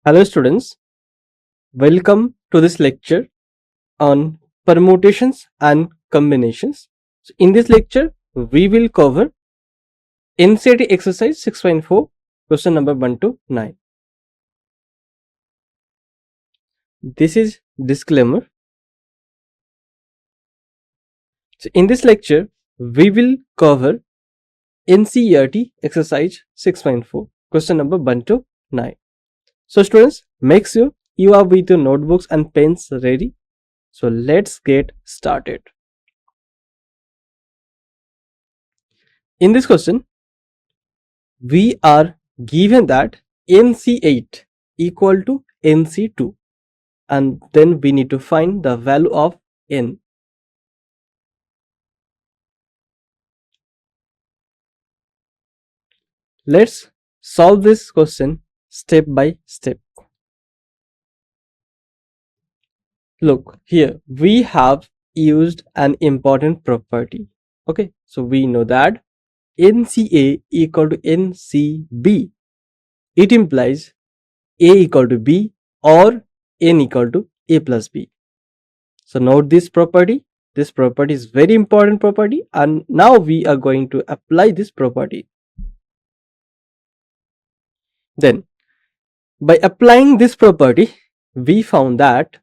Hello students, welcome to this lecture on permutations and combinations. So in this lecture, we will cover NCERT exercise 6.4 question number 1 to 9. This is disclaimer. So in this lecture, we will cover NCERT exercise 6.4 question number 1 to 9. So students, make sure you are with your notebooks and pens ready. So let's get started. In this question, we are given that NC8 equal to NC2 and then we need to find the value of N. Let's solve this question step by step. Look here, we have used an important property. Okay, so we know that NCA equal to NCB. It implies A equal to B or N equal to A plus B. So note this property. This property is very important property, and now we are going to apply this property. Then by applying this property, we found that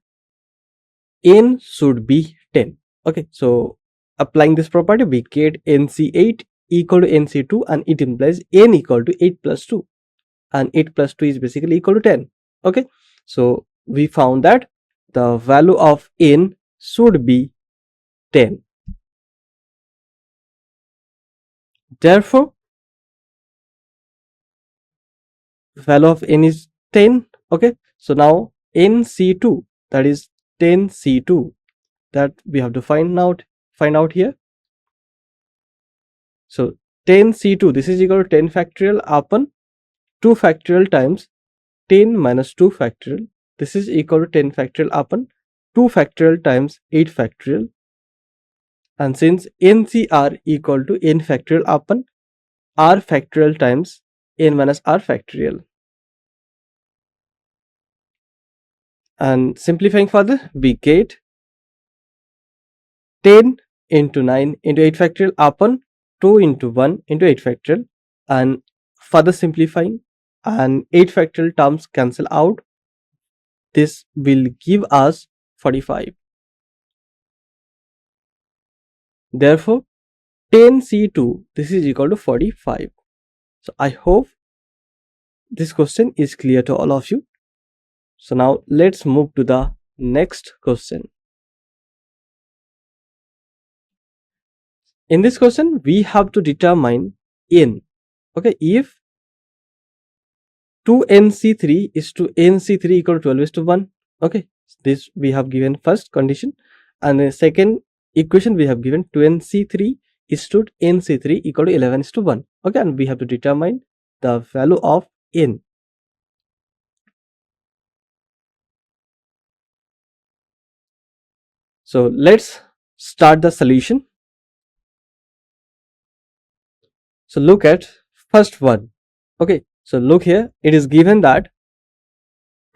N should be 10. Okay, so applying this property, we get NC8 equal to NC2 and it implies N equal to 8 plus 2 and 8 plus 2 is basically equal to 10. Okay, so we found that the value of N should be 10. Therefore, value of N is 10. Okay, so now NC2, that is 10C2, that we have to find out here. So 10C2, this is equal to 10 factorial upon 2 factorial times 10 minus 2 factorial. This is equal to 10 factorial upon 2 factorial times 8 factorial. And since NCR equal to n factorial upon r factorial times n minus r factorial. And simplifying further, we get 10 into 9 into 8 factorial upon 2 into 1 into 8 factorial, and further simplifying and 8 factorial terms cancel out. This will give us 45. Therefore, 10C2, this is equal to 45. So I hope this question is clear to all of you. So now let's move to the next question. In this question, we have to determine N. Okay, if 2NC3 is to NC3 equal to 12 is to 1. Okay, this we have given first condition, and the second equation we have given 2NC3 is to NC3 equal to 11 is to 1. Okay, and we have to determine the value of N. So let's start the solution. So look at first one. Okay, so look here, it is given that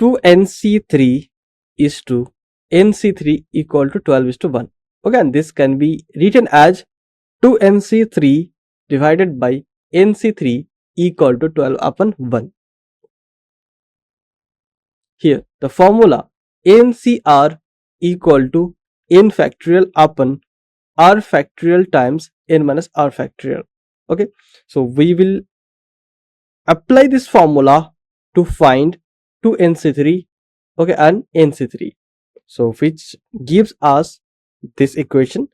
2NC3 is to NC3 equal to 12 is to 1. Okay, and this can be written as 2NC3 divided by NC3 equal to 12 upon 1. Here the formula NCR equal to n factorial upon r factorial times n minus r factorial. Okay, so we will apply this formula to find 2NC3, okay, and NC3. So which gives us this equation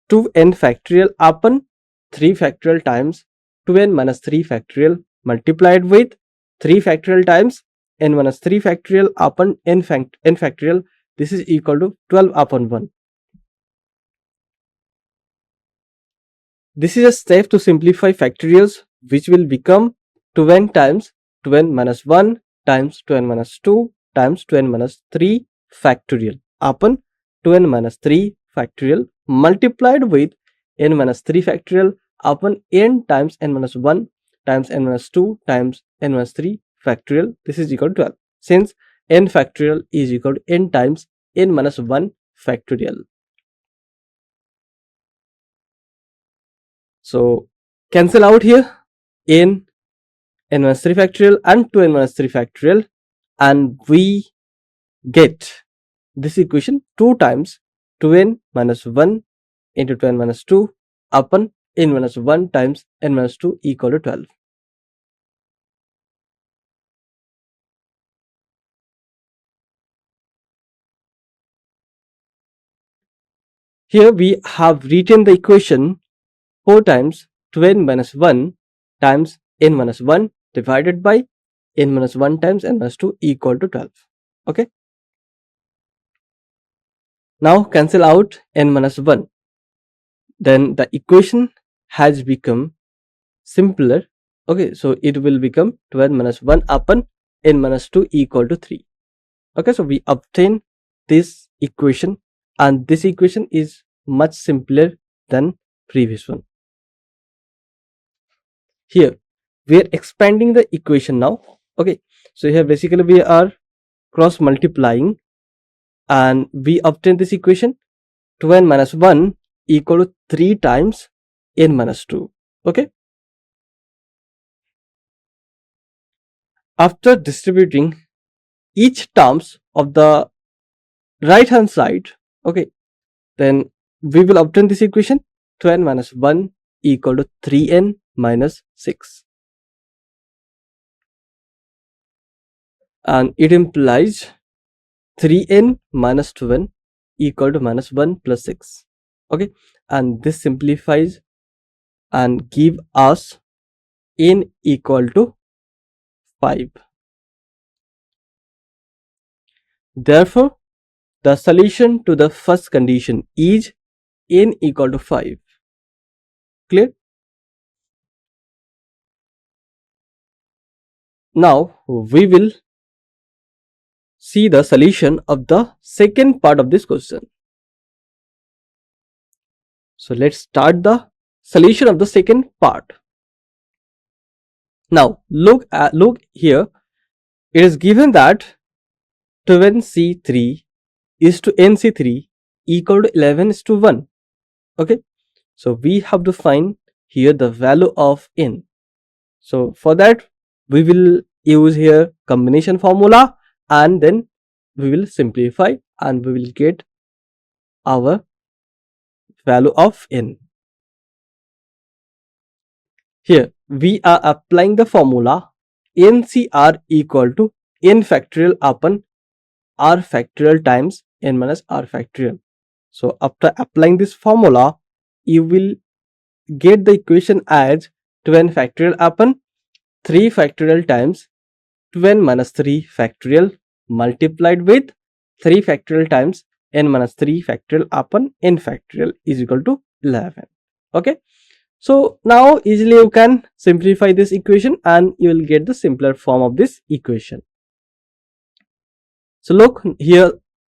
2n factorial upon 3 factorial times 2n minus 3 factorial multiplied with 3 factorial times n minus 3 factorial upon n factorial. This is equal to 12 upon 1. This is a step to simplify factorials, which will become 2n times 2n minus 1 times 2n minus 2 times 2n minus 3 factorial upon 2n minus 3 factorial multiplied with n minus 3 factorial upon n times n minus 1 times n minus 2 times n minus 3 factorial. This is equal to 12. since n factorial is equal to n times n minus 1 factorial. So cancel out here n minus 3 factorial and 2n minus 3 factorial, and we get this equation 2 times 2n minus 1 into 2n minus 2 upon n minus 1 times n minus 2 equal to 12. Here we have written the equation 4 times 2n minus 1 times n minus 1 divided by n minus 1 times n minus 2 equal to 12. Okay. Now cancel out n minus 1. Then the equation has become simpler. Okay, so it will become 12 minus 1 upon n minus 2 equal to 3. Okay, so we obtain this equation, and this equation is much simpler than previous one. Here we are expanding the equation now. Okay, so here basically we are cross multiplying, and we obtain this equation 2n minus 1 equal to 3 times n minus 2. Okay, after distributing each terms of the right hand side, okay, then we will obtain this equation 2n minus 1 equal to 3n minus 6, and it implies 3n minus 2n equal to minus 1 plus 6. Okay, and this simplifies and give us n equal to 5. Therefore the solution to the first condition is n equal to 5. Clear? Now we will see the solution of the second part of this question. So let's start the solution of the second part. Now look here. It is given that 2nc3 is to nc3 equal to 11 is to 1. Okay, so we have to find here the value of n. So for that we will use here combination formula, and then we will simplify and we will get our value of n. Here we are applying the formula ncr equal to n factorial upon r factorial times n minus r factorial. So after applying this formula, you will get the equation as 2n factorial upon 3 factorial times 2n minus 3 factorial multiplied with 3 factorial times n minus 3 factorial upon n factorial is equal to 11. Okay, so now easily you can simplify this equation and you will get the simpler form of this equation. So look here,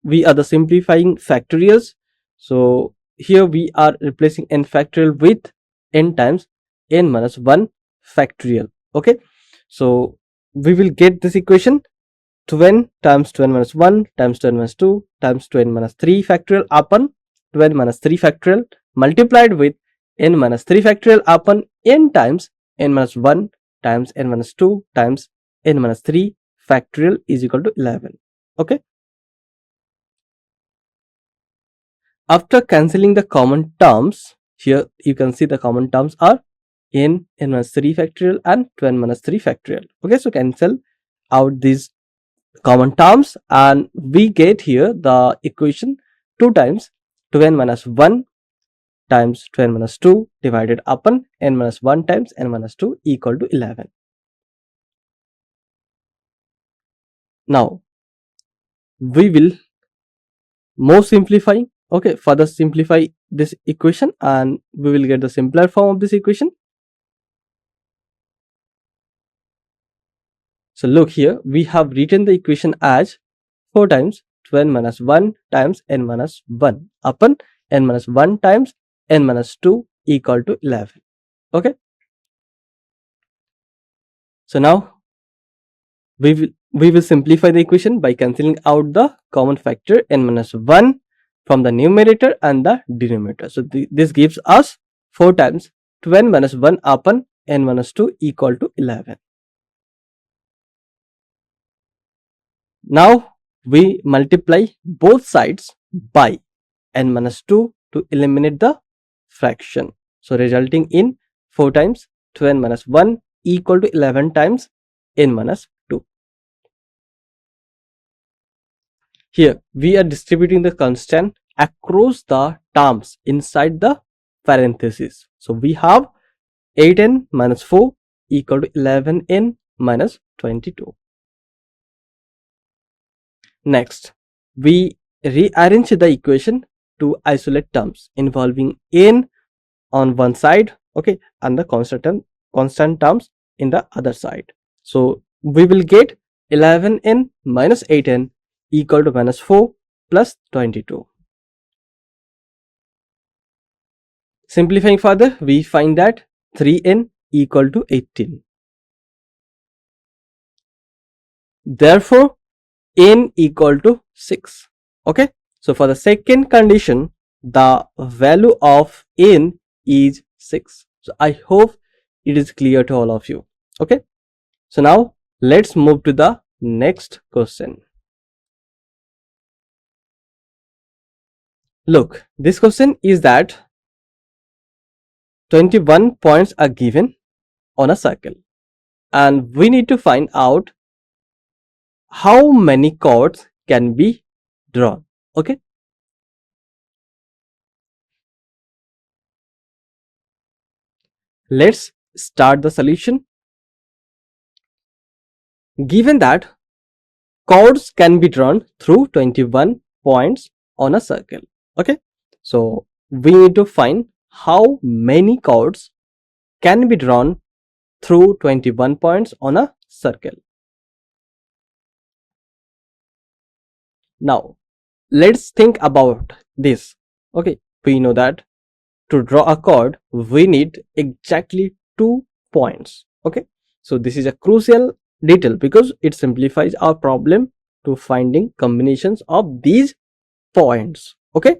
we are the simplifying factorials. So here we are replacing n factorial with n times n minus 1 factorial. Okay, so we will get this equation 2n times 2n minus 1 times 2n minus 2 times 2n minus 3 factorial upon 2n minus 3 factorial multiplied with n minus 3 factorial upon n times n minus 1 times n minus 2 times n minus 3 factorial is equal to 11. Okay, after cancelling the common terms, here you can see the common terms are n minus 3 factorial and 2n minus 3 factorial. Okay, so cancel out these common terms and we get here the equation 2 times 2n minus 1 times 2n minus 2 divided upon n minus 1 times n minus 2 equal to 11. Now we will more simplify. Okay, further simplify this equation and we will get the simpler form of this equation. So look here, we have written the equation as 4 times 2n minus 1 times n minus 1 upon n minus 1 times n minus 2 equal to 11. Okay, so now we will we will simplify the equation by cancelling out the common factor n minus 1 from the numerator and the denominator. So this gives us 4 times 12 minus 1 upon n minus 2 equal to 11. Now we multiply both sides by n minus 2 to eliminate the fraction. So resulting in 4 times 12 minus 1 equal to 11 times n minus 2. Here we are distributing the constant across the terms inside the parentheses. So we have 8n minus 4 equal to 11n minus 22. Next, we rearrange the equation to isolate terms involving n on one side, okay, and the constant terms in the other side. So we will get 11n minus 8n equal to minus 4 plus 22. Simplifying further, we find that 3n equal to 18. Therefore, n equal to 6. Okay, so for the second condition, the value of n is 6. So I hope it is clear to all of you. Okay, so now let's move to the next question. Look, this question is that 21 points are given on a circle and we need to find out how many chords can be drawn. Okay, let's start the solution. Given that chords can be drawn through 21 points on a circle, okay, so we need to find how many chords can be drawn through 21 points on a circle. Now let's think about this. Okay, we know that to draw a chord we need exactly 2 points. Okay, so this is a crucial detail because it simplifies our problem to finding combinations of these points. Okay,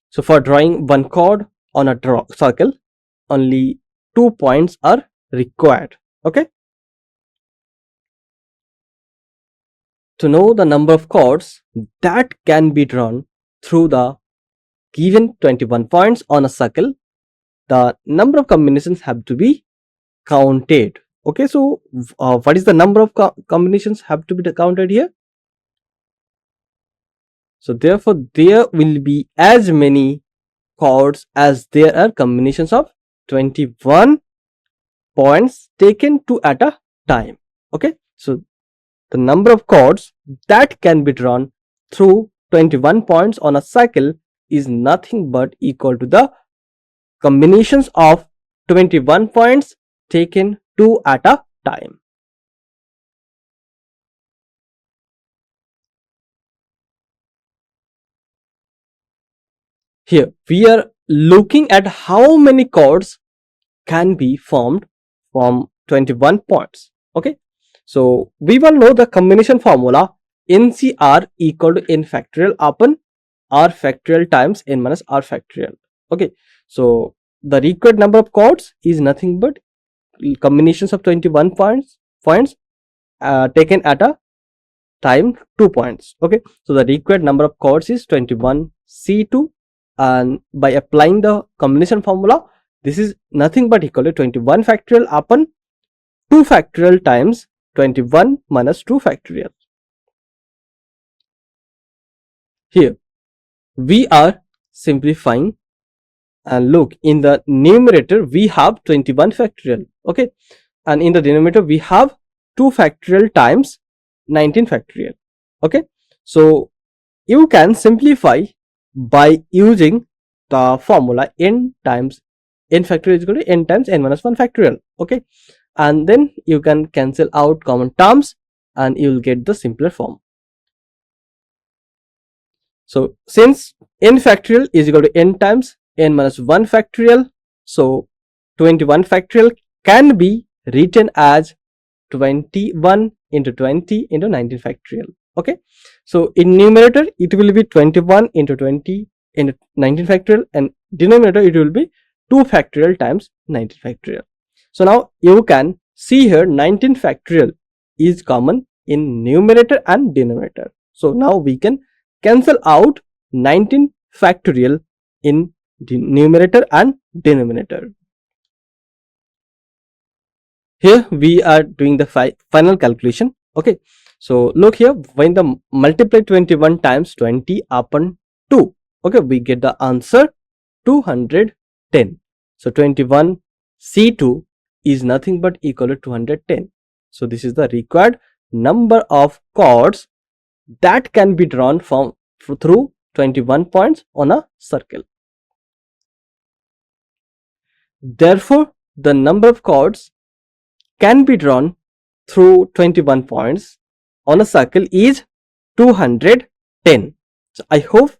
so for drawing one chord on a circle, only 2 points are required. Okay, to know the number of chords that can be drawn through the given 21 points on a circle, the number of combinations have to be counted. Okay, so what is the number of combinations have to be counted here? So therefore there will be as many chords as there are combinations of 21 points taken two at a time. Okay, so the number of chords that can be drawn through 21 points on a cycle is nothing but equal to the combinations of 21 points taken two at a time. Here we are looking at how many chords can be formed from 21 points. Okay, so we will know the combination formula NCR equal to n factorial upon r factorial times n minus r factorial. Okay, so the required number of chords is nothing but combinations of 21 points taken at a time 2 points. Okay, so the required number of chords is 21 C2, and by applying the combination formula, this is nothing but equal to 21 factorial upon 2 factorial times 21 minus 2 factorial. Here we are simplifying, and look, in the numerator we have 21 factorial. Okay, and in the denominator we have 2 factorial times 19 factorial. Okay, so you can simplify by using the formula n times n factorial is equal to n times n minus 1 factorial. Okay, and then you can cancel out common terms and you will get the simpler form. So since n factorial is equal to n times n minus 1 factorial, so 21 factorial can be written as 21 into 20 into 19 factorial. Okay, so in numerator it will be 21 into 20 into 19 factorial, and denominator it will be 2 factorial times 19 factorial. So now you can see here 19 factorial is common in numerator and denominator. So now we can cancel out 19 factorial in the numerator and denominator. Here we are doing the final calculation. Okay, so look here, when the multiply 21 times 20 upon 2, okay, we get the answer 210. So 21 C2 is nothing but equal to 210. So this is the required number of chords that can be drawn from through 21 points on a circle. Therefore, the number of chords can be drawn through 21 points on a circle is 210. So I hope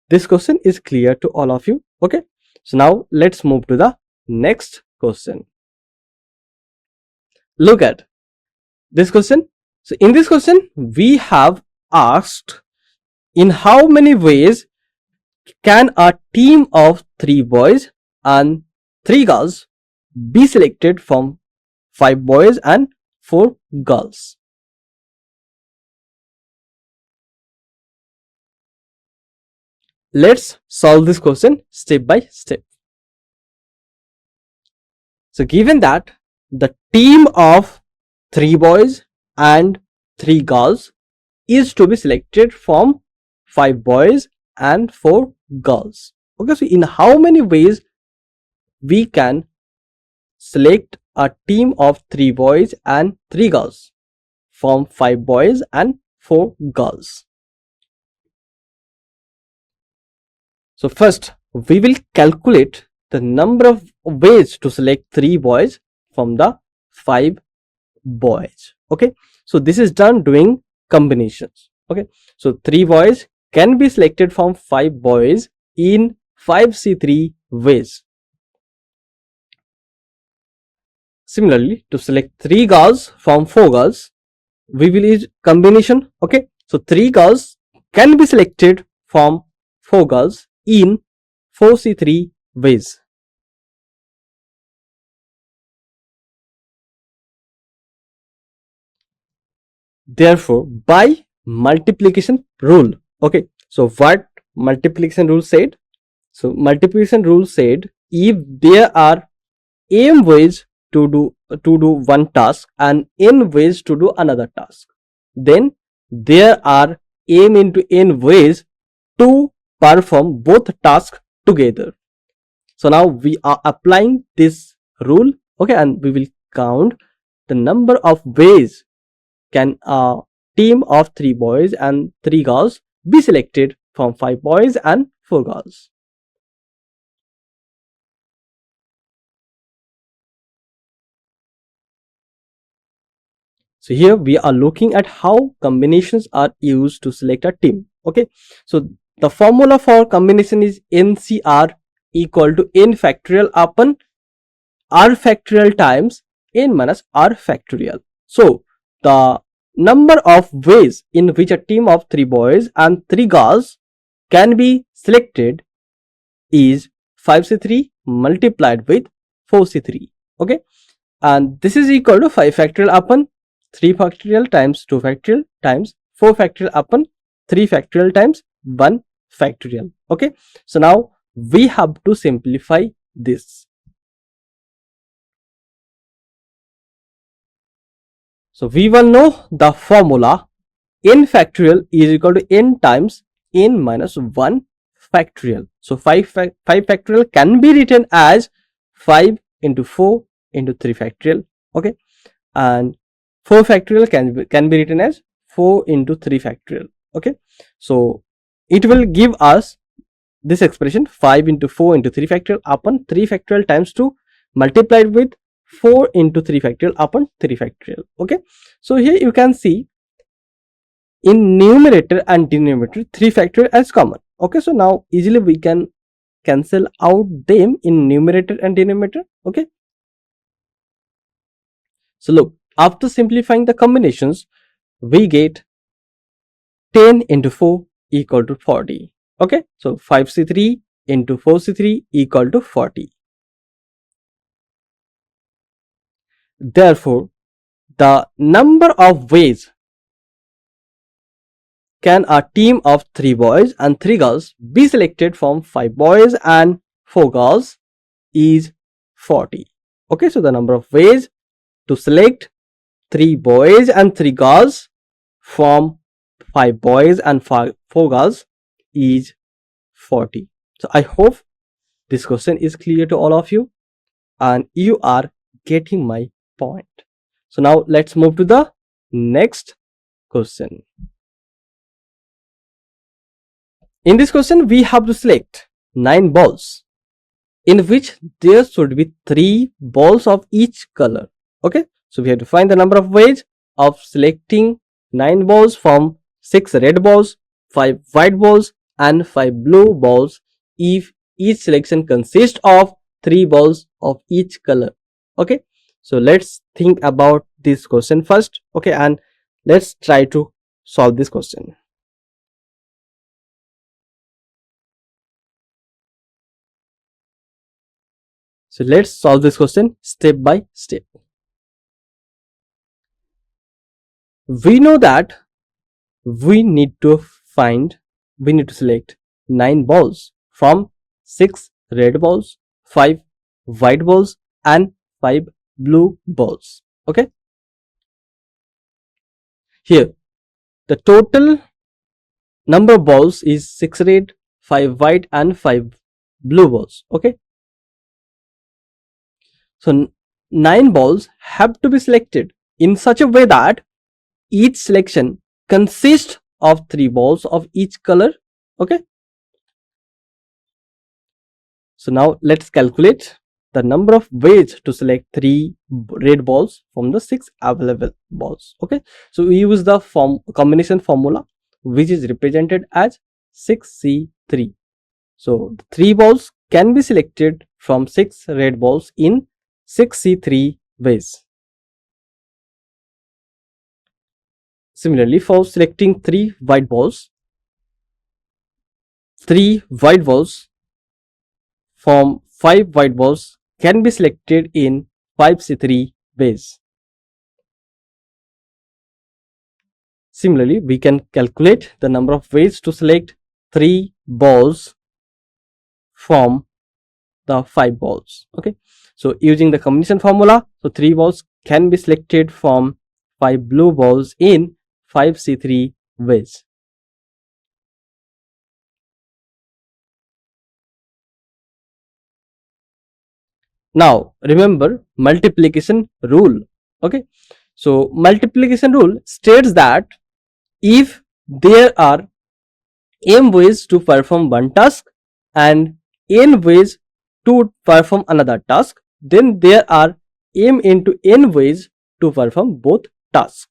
this question is clear to all of you. Okay, so now let's move to the next question. Look at this question. So in this question we have asked, in how many ways can a team of 3 boys and 3 girls be selected from 5 boys and 4 girls? Let's solve this question step by step. So given that the team of 3 boys and 3 girls is to be selected from 5 boys and 4 girls. Okay, so in how many ways we can select a team of 3 boys and 3 girls from 5 boys and 4 girls? So first we will calculate the number of ways to select 3 boys from the 5 boys. Okay, so this is done doing combinations. Okay, so 3 boys can be selected from 5 boys in 5C3 ways. Similarly, to select 3 girls from 4 girls, we will use combination. Okay, so 3 girls can be selected from 4 girls in 4C3 ways. Therefore, by multiplication rule. Okay, so what multiplication rule said? So multiplication rule said, if there are m ways to do one task and n ways to do another task, then there are m into n ways to perform both tasks together. So now we are applying this rule. Okay, and we will count the number of ways can a team of 3 boys and 3 girls be selected from 5 boys and 4 girls. So here we are looking at how combinations are used to select a team. Okay, so the formula for combination is NCR equal to n factorial upon r factorial times n minus r factorial. So the number of ways in which a team of 3 boys and 3 girls can be selected is 5C3 multiplied with 4C3. Okay, and this is equal to 5 factorial upon 3 factorial times 2 factorial times 4 factorial upon 3 factorial times 1 factorial. Okay, so now we have to simplify this. So we will know the formula n factorial is equal to n times n minus 1 factorial. So 5 factorial can be written as 5 into 4 into 3 factorial. Okay, and 4 factorial can be written as 4 into 3 factorial. Okay, so it will give us this expression 5 into 4 into 3 factorial upon 3 factorial times 2 multiplied with 4 into 3 factorial upon 3 factorial. Okay, so here you can see in numerator and denominator 3 factorial as common. Okay, so now easily we can cancel out them in numerator and denominator. Okay, so look, after simplifying the combinations, we get 10 into 4 equal to 40. Okay, so 5C3 into 4C3 equal to 40. Therefore, the number of ways can a team of 3 boys and 3 girls be selected from 5 boys and 4 girls is 40. Okay, so the number of ways to select 3 boys and 3 girls from 5 boys and 4 girls is 40. So I hope this question is clear to all of you and you are getting my point. So now let's move to the next question. In this question, we have to select 9 balls in which there should be 3 balls of each color. Okay, so we have to find the number of ways of selecting 9 balls from 6 red balls, 5 white balls and 5 blue balls if each selection consists of 3 balls of each color. Okay, so let's think about this question first. Okay, and let's try to solve this question. So let's solve this question step by step. We know that we need to select 9 balls from 6 red balls, 5 white balls and 5 blue balls. Okay, here the total number of balls is 6 red, 5 white and 5 blue balls. Okay, so 9 balls have to be selected in such a way that each selection consists of 3 balls of each color. Okay, so now let's calculate the number of ways to select 3 red balls from the 6 available balls. Okay, so we use the combination formula which is represented as 6C3. So 3 balls can be selected from 6 red balls in 6C3 ways. Similarly, for selecting 3 white balls, 3 white balls from 5 white balls can be selected in 5C3 ways. Similarly, we can calculate the number of ways to select 3 balls from the 5 balls. Okay, so using the combination formula, so 3 balls can be selected from 5 blue balls in 5C3 ways. Now remember multiplication rule. Okay, so multiplication rule states that if there are m ways to perform one task and n ways to perform another task, then there are m into n ways to perform both tasks.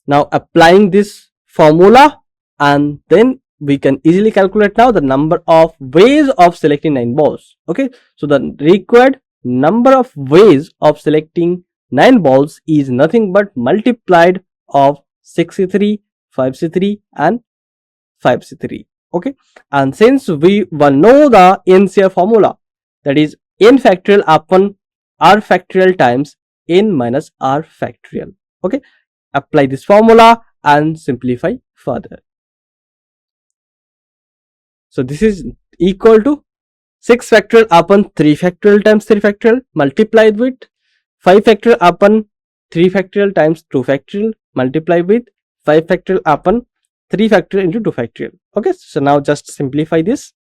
Now applying this formula, and then we can easily calculate now the number of ways of selecting 9 balls. Okay, so the required number of ways of selecting 9 balls is nothing but multiplied of 6C3, 5C3 and 5C3. Okay, and since we know the NCR formula, that is n factorial upon r factorial times n minus r factorial. Okay, apply this formula and simplify further. So this is equal to 6 factorial upon 3 factorial times 3 factorial multiplied with 5 factorial upon 3 factorial times 2 factorial multiplied with 5 factorial upon 3 factorial into 2 factorial. Okay, so now just simplify this.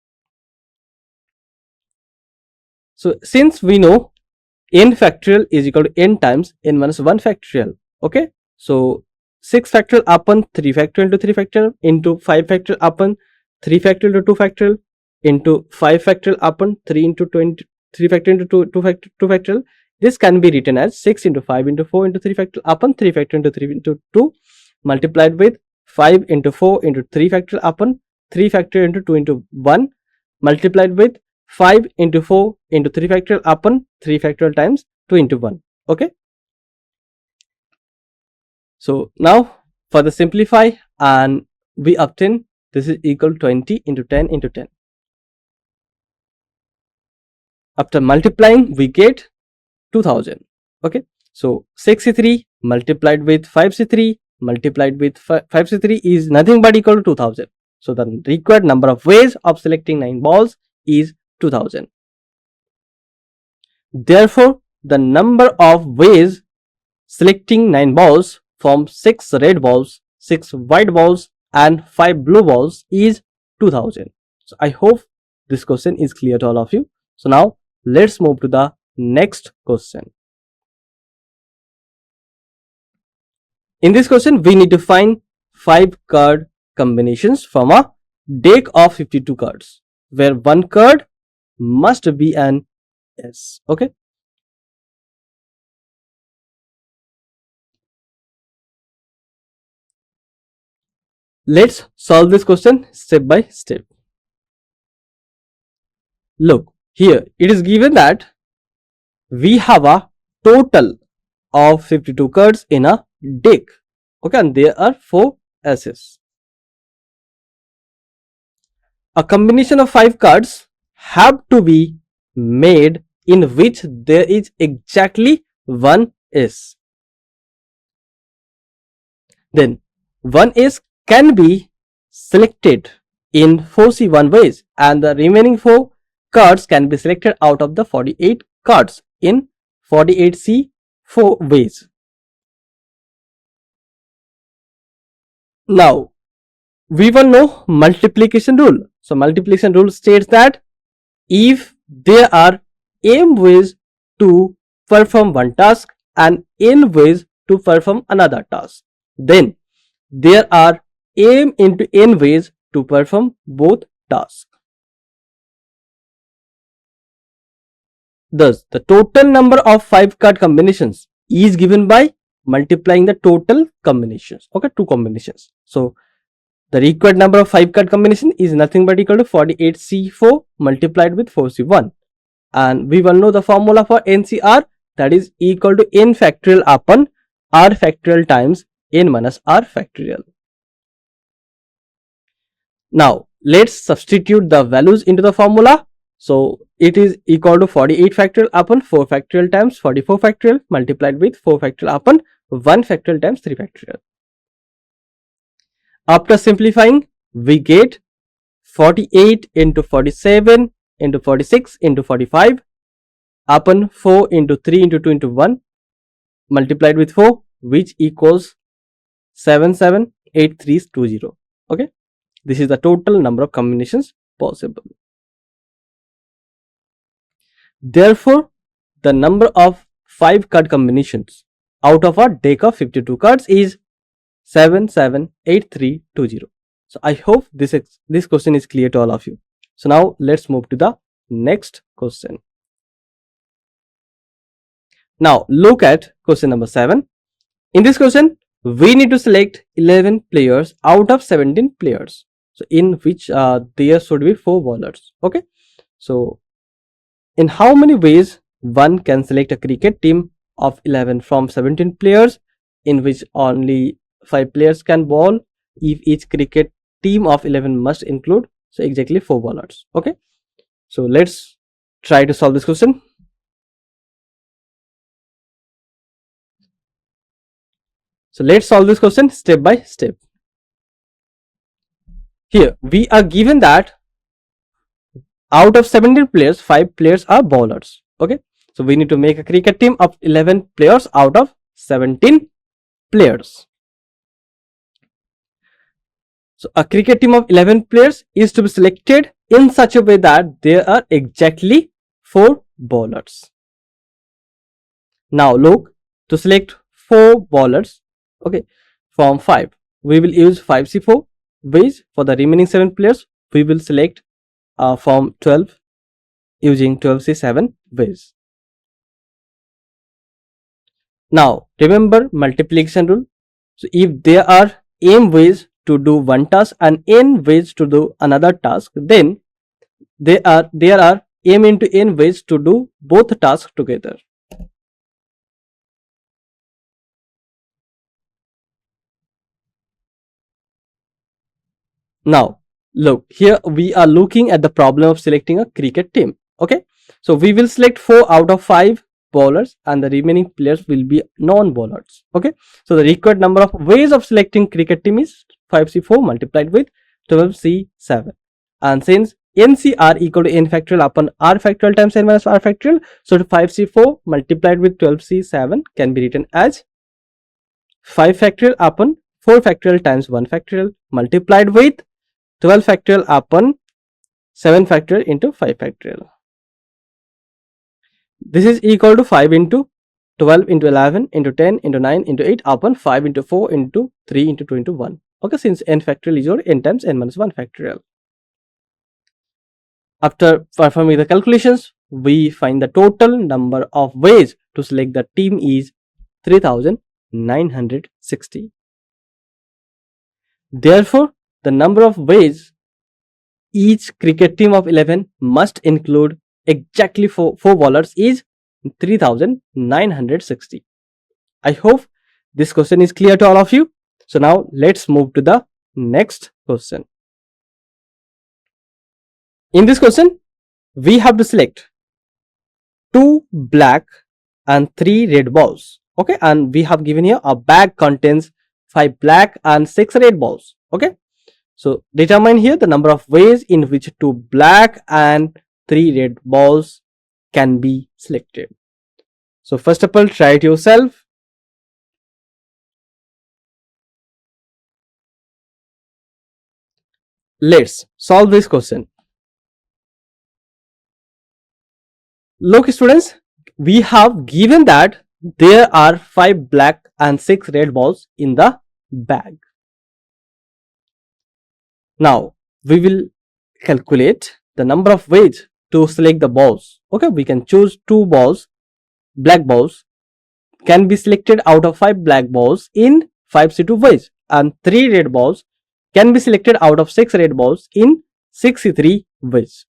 So since we know n factorial is equal to n times n minus 1 factorial. Okay, so 6 factorial upon 3 factorial into 3 factorial into 5 factorial upon 3 factorial into 2 factorial into 5 factorial upon 3 into 20, 3 factorial into 2 factorial. This can be written as 6 into 5 into 4 into 3 factorial upon 3 factorial into 3 into 2 multiplied with 5 into 4 into 3 factorial upon 3 factorial into 2 into 1 multiplied with 5 into 4 into 3 factorial upon 3 factorial times 2 into 1. Okay. So now for the simplify, and we obtain this is equal to 20 into 10 into 10. After multiplying, we get 2000. Okay. So 6c3 multiplied with 5c3 multiplied with 5c3 is nothing but equal to 2000. So the required number of ways of selecting 9 balls is 2000. Therefore, the number of ways selecting 9 balls from 6 red balls, 6 white balls and 5 blue balls is 2000. So I hope this question is clear to all of you. So now let's move to the next question. In this question, we need to find 5 card combinations from a deck of 52 cards, where one card must be an S. Okay. Let's solve this question step by step. Look, here it is given that we have a total of 52 cards in a deck. Okay, and there are 4 S's. A combination of 5 cards have to be made in which there is exactly one S. Then one S can be selected in 4C1 ways, and the remaining 4 cards can be selected out of the 48 cards in 48C4 ways. Now we will know multiplication rule. So multiplication rule states that if there are m ways to perform one task and n ways to perform another task, then there are m into n ways to perform both tasks. Thus, the total number of 5 card combinations is given by multiplying the total combinations. Okay, 2 combinations. So the required number of 5 card combination is nothing but equal to 48C4 multiplied with 4C1. And we will know the formula for NCR, that is equal to n factorial upon r factorial times n minus r factorial. Now let's substitute the values into the formula. So it is equal to 48 factorial upon 4 factorial times 44 factorial multiplied with 4 factorial upon 1 factorial times 3 factorial. After simplifying, we get 48 into 47 into 46 into 45 upon 4 into 3 into 2 into 1 multiplied with 4, which equals 778320. Okay, this is the total number of combinations possible. Therefore, the number of 5 card combinations out of a deck of 52 cards is 778320. So I hope this question is clear to all of you. So now let's move to the next question. Now look at question number 7. In this question, we need to select 11 players out of 17 players. So in which there should be 4 bowlers. Okay. So in how many ways one can select a cricket team of 11 from 17 players, in which only 5 players can bowl, if each cricket team of 11 must include so exactly 4 bowlers. Okay, so let's try to solve this question. So let's solve this question step by step. Here we are given that out of 17 players, 5 players are bowlers. Okay, so we need to make a cricket team of 11 players out of 17 players. So a cricket team of 11 players is to be selected in such a way that there are exactly 4 bowlers. Now look, to select 4 bowlers, okay, from 5, we will use 5C4 ways. For the remaining 7 players, we will select from 12 using 12C7 ways. Now remember multiplication rule. So if there are m ways to do one task and n ways to do another task, then there are m into n ways to do both tasks together. Now, look, here we are looking at the problem of selecting a cricket team. Okay, so we will select 4 out of 5 bowlers and the remaining players will be non-bowlers. Okay, so the required number of ways of selecting cricket team is 5c4 multiplied with 12c7. And since NCR equal to n factorial upon r factorial times n minus r factorial, so 5c4 multiplied with 12c7 can be written as 5 factorial upon 4 factorial times 1 factorial multiplied with 12 factorial upon 7 factorial into 5 factorial. This is equal to 5 into 12 into 11 into 10 into 9 into 8 upon 5 into 4 into 3 into 2 into 1. Okay, since n factorial is equal to n times n minus 1 factorial. After performing the calculations, we find the total number of ways to select the team is 3960. Therefore, the number of ways each cricket team of 11 must include exactly 4 bowlers is 3960. I hope this question is clear to all of you. So now let's move to the next question. In this question, we have to select 2 black and 3 red balls. Okay, and we have given here a bag contains 5 black and 6 red balls. Okay, so determine here the number of ways in which 2 black and 3 red balls can be selected. So first of all, try it yourself. Let's solve this question. Look students, we have given that there are 5 black and 6 red balls in the bag. Now we will calculate the number of ways to select the balls. Okay, we can choose 2 balls, black balls can be selected out of 5 black balls in 5c2 ways, and 3 red balls can be selected out of 6 red balls in 6c3 ways.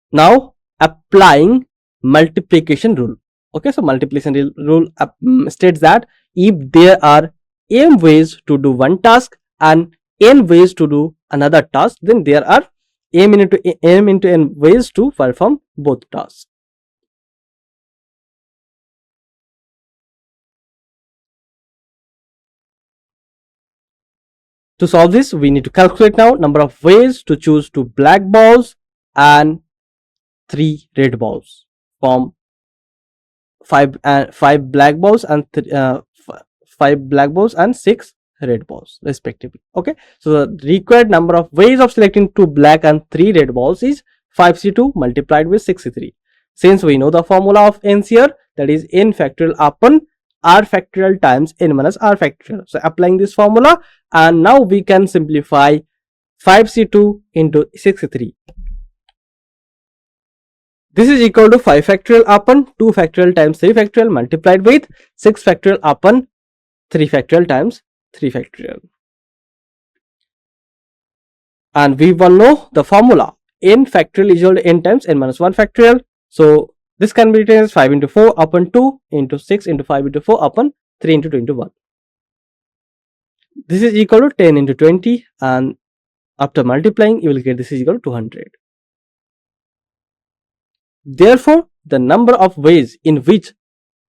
Now applying multiplication rule. Okay, so multiplication rule states that if there are m ways to do one task and n ways to do another task, then there are m into n ways to perform both tasks. To solve this, we need to calculate now number of ways to choose 2 black balls and 3 red balls from 5 black balls and 5 black balls and 6 red balls respectively. Okay, so the required number of ways of selecting 2 black and 3 red balls is 5c2 multiplied with 6c3. Since we know the formula of n here, that is n factorial upon r factorial times n minus r factorial. So applying this formula, and now we can simplify 5c2 into 6c3. This is equal to 5 factorial upon 2 factorial times 3 factorial multiplied with 6 factorial upon 3 factorial times 3 factorial. And we will know the formula n factorial is equal to n times n minus 1 factorial. So this can be written as 5 into 4 upon 2 into 6 into 5 into 4 upon 3 into 2 into 1. This is equal to 10 into 20, and after multiplying you will get this is equal to 200. Therefore, the number of ways in which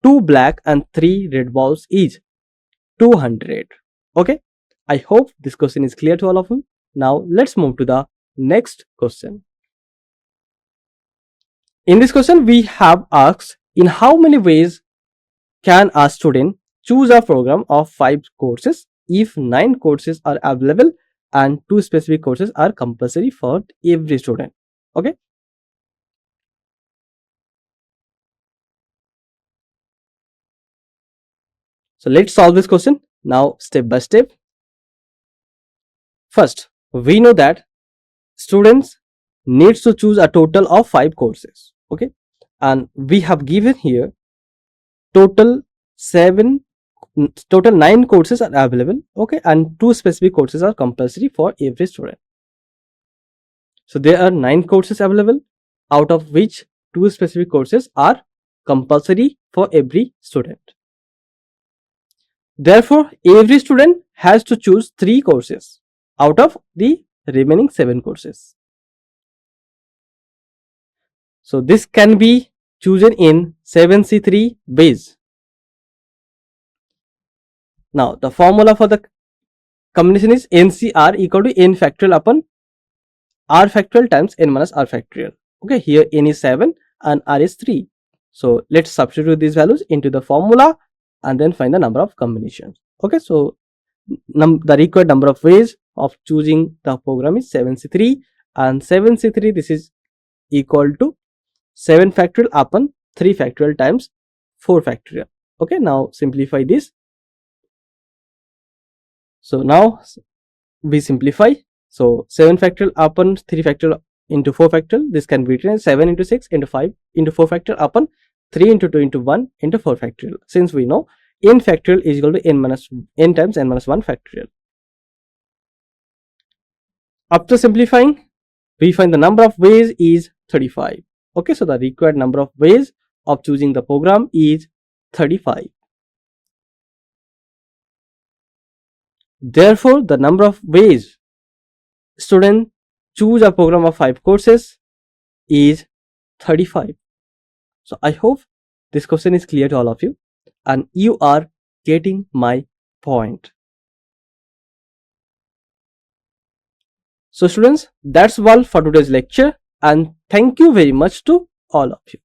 2 black and 3 red balls is 200. Okay, I hope this question is clear to all of you. Now let's move to the next question. In this question, we have asked in how many ways can a student choose a program of 5 courses if 9 courses are available and 2 specific courses are compulsory for every student. Okay, so let's solve this question now step by step. First, we know that students needs to choose a total of 5 courses. Okay, and we have given here total 9 courses are available. Okay, and 2 specific courses are compulsory for every student. So there are 9 courses available, out of which 2 specific courses are compulsory for every student. Therefore, every student has to choose 3 courses out of the remaining 7 courses. So this can be chosen in 7C3 base. Now the formula for the combination is NCR equal to n factorial upon r factorial times n minus r factorial. Okay, here n is 7 and r is 3. So let's substitute these values into the formula and then find the number of combinations. Okay, so the required number of ways of choosing the program is 7C3, and 7C3 this is equal to 7 factorial upon 3 factorial times 4 factorial. Okay, now simplify this. So now we simplify. So 7 factorial upon 3 factorial into 4 factorial, this can be written as 7 into 6 into 5 into 4 factorial upon 3 into 2 into 1 into 4 factorial, since we know n factorial is equal to n times n minus 1 factorial. After simplifying, we find the number of ways is 35. Okay, so the required number of ways of choosing the program is 35. Therefore, the number of ways students choose a program of 5 courses is 35. So I hope this question is clear to all of you and you are getting my point. So students, that's all for today's lecture, and thank you very much to all of you.